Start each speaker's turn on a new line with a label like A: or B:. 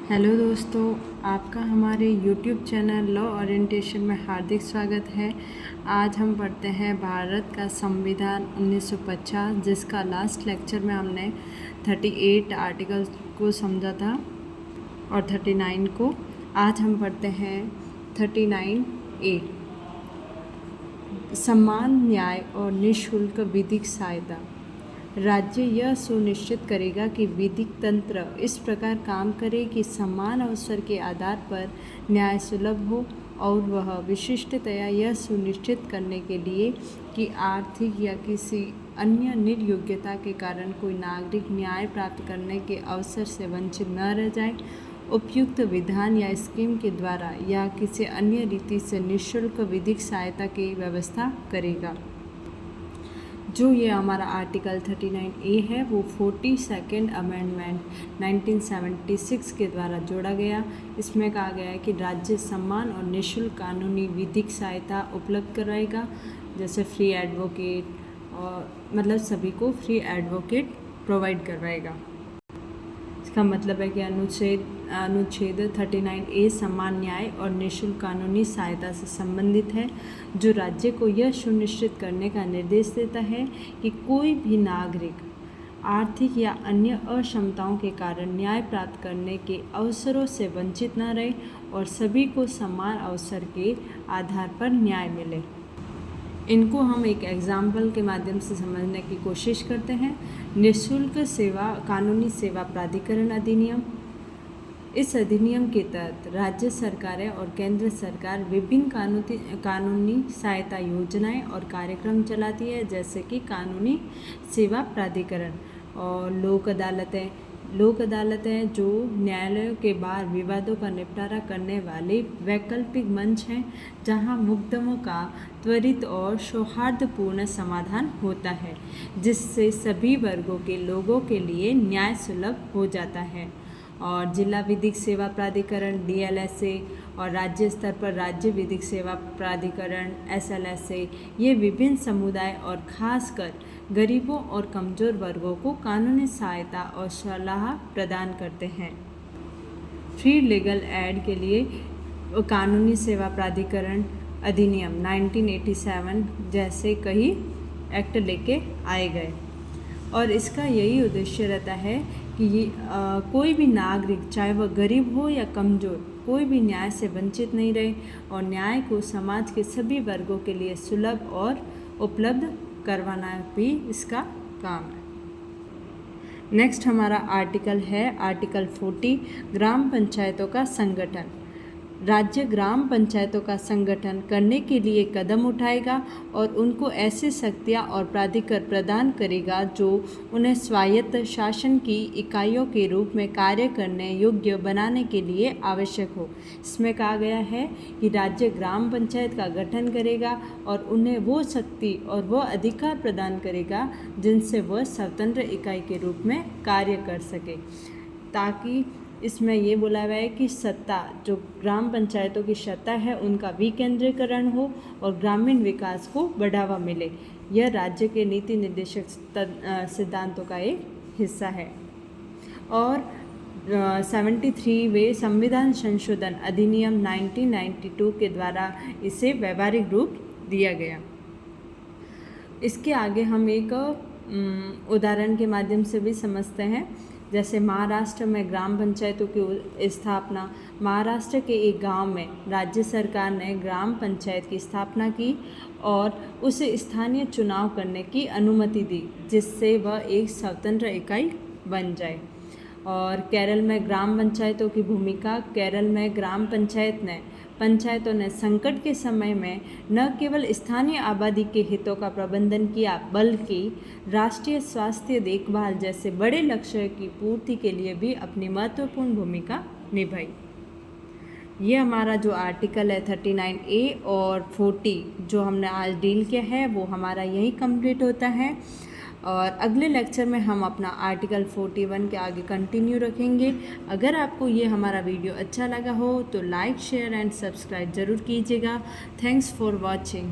A: Hello दोस्तों, आपका हमारे YouTube चैनल लॉ ओरिएंटेशन में हार्दिक स्वागत है। आज हम पढ़ते हैं भारत का संविधान 1950, जिसका लास्ट लेक्चर में हमने 38 आर्टिकल्स को समझा था और 39 को। आज हम पढ़ते हैं 39A, समान न्याय और निःशुल्क विधिक सहायता। राज्य यह सुनिश्चित करेगा कि विधिक तंत्र इस प्रकार काम करे कि समान अवसर के आधार पर न्याय सुलभ हो, और वह विशिष्टतया यह सुनिश्चित करने के लिए कि आर्थिक या किसी अन्य निर्योग्यता के कारण कोई नागरिक न्याय प्राप्त करने के अवसर से वंचित न रह जाए, उपयुक्त विधान या स्कीम के द्वारा या किसी अन्य रीति से निःशुल्क विधिक सहायता की व्यवस्था करेगा। जो ये हमारा आर्टिकल 39A है वो 42nd अमेंडमेंट 1976 के द्वारा जोड़ा गया। इसमें कहा गया है कि राज्य समान और निःशुल्क कानूनी विधिक सहायता उपलब्ध कराएगा, जैसे फ्री एडवोकेट, और मतलब सभी को फ्री एडवोकेट प्रोवाइड करवाएगा। इसका मतलब है कि अनुच्छेद 39A समान न्याय और निःशुल्क कानूनी सहायता से संबंधित है, जो राज्य को यह सुनिश्चित करने का निर्देश देता है कि कोई भी नागरिक आर्थिक या अन्य अक्षमताओं के कारण न्याय प्राप्त करने के अवसरों से वंचित न रहे और सभी को समान अवसर के आधार पर न्याय मिले। इनको हम एक एग्जाम्पल के माध्यम से समझने की कोशिश करते हैं। निःशुल्क सेवा कानूनी सेवा प्राधिकरण अधिनियम। इस अधिनियम के तहत राज्य सरकारें और केंद्र सरकार विभिन्न कानूनी सहायता योजनाएं और कार्यक्रम चलाती है, जैसे कि कानूनी सेवा प्राधिकरण और लोक अदालतें जो न्यायालयों के बाहर विवादों का निपटारा करने वाले वैकल्पिक मंच हैं, जहां मुकदमों का त्वरित और सौहार्दपूर्ण समाधान होता है, जिससे सभी वर्गों के लोगों के लिए न्याय सुलभ हो जाता है। और जिला विधिक सेवा प्राधिकरण DLSA और राज्य स्तर पर राज्य विधिक सेवा प्राधिकरण SLSA, ये विभिन्न समुदाय और खासकर गरीबों और कमज़ोर वर्गों को कानूनी सहायता और सलाह प्रदान करते हैं। फ्री लीगल एड के लिए कानूनी सेवा प्राधिकरण अधिनियम 1987 जैसे कई एक्ट लेके आए गए, और इसका यही उद्देश्य रहता है कि कोई भी नागरिक, चाहे वह गरीब हो या कमज़ोर, कोई भी न्याय से वंचित नहीं रहे और न्याय को समाज के सभी वर्गों के लिए सुलभ और उपलब्ध करवाना भी इसका काम है। नेक्स्ट हमारा आर्टिकल है आर्टिकल 40, ग्राम पंचायतों का संगठन। राज्य ग्राम पंचायतों का संगठन करने के लिए कदम उठाएगा और उनको ऐसी शक्तियाँ और प्राधिकार प्रदान करेगा जो उन्हें स्वायत्त शासन की इकाइयों के रूप में कार्य करने योग्य बनाने के लिए आवश्यक हो। इसमें कहा गया है कि राज्य ग्राम पंचायत का गठन करेगा और उन्हें वो शक्ति और वो अधिकार प्रदान करेगा जिनसे वह स्वतंत्र इकाई के रूप में कार्य कर सके, ताकि इसमें ये बोला हुआ है कि सत्ता, जो ग्राम पंचायतों की सत्ता है, उनका विकेंद्रीकरण हो और ग्रामीण विकास को बढ़ावा मिले। यह राज्य के नीति निर्देशक सिद्धांतों का एक हिस्सा है। और 73वें संविधान संशोधन अधिनियम 1992 के द्वारा इसे व्यवहारिक रूप दिया गया। इसके आगे हम एक उदाहरण के माध्यम से भी समझते हैं। जैसे महाराष्ट्र में ग्राम पंचायतों की स्थापना। महाराष्ट्र के एक गांव में राज्य सरकार ने ग्राम पंचायत की स्थापना की और उसे स्थानीय चुनाव करने की अनुमति दी, जिससे वह एक स्वतंत्र इकाई बन जाए। और केरल में ग्राम पंचायतों की भूमिका। केरल में ग्राम पंचायतों ने संकट के समय में न केवल स्थानीय आबादी के हितों का प्रबंधन किया, बल्कि राष्ट्रीय स्वास्थ्य देखभाल जैसे बड़े लक्ष्य की पूर्ति के लिए भी अपनी महत्वपूर्ण भूमिका निभाई। ये हमारा जो आर्टिकल है 39A और 40 जो हमने आज डील किया है, वो हमारा यही कंप्लीट होता है। और अगले लेक्चर में हम अपना आर्टिकल 41 के आगे कंटिन्यू रखेंगे। अगर आपको ये हमारा वीडियो अच्छा लगा हो तो लाइक, शेयर एंड सब्सक्राइब ज़रूर कीजिएगा। Thanks for watching.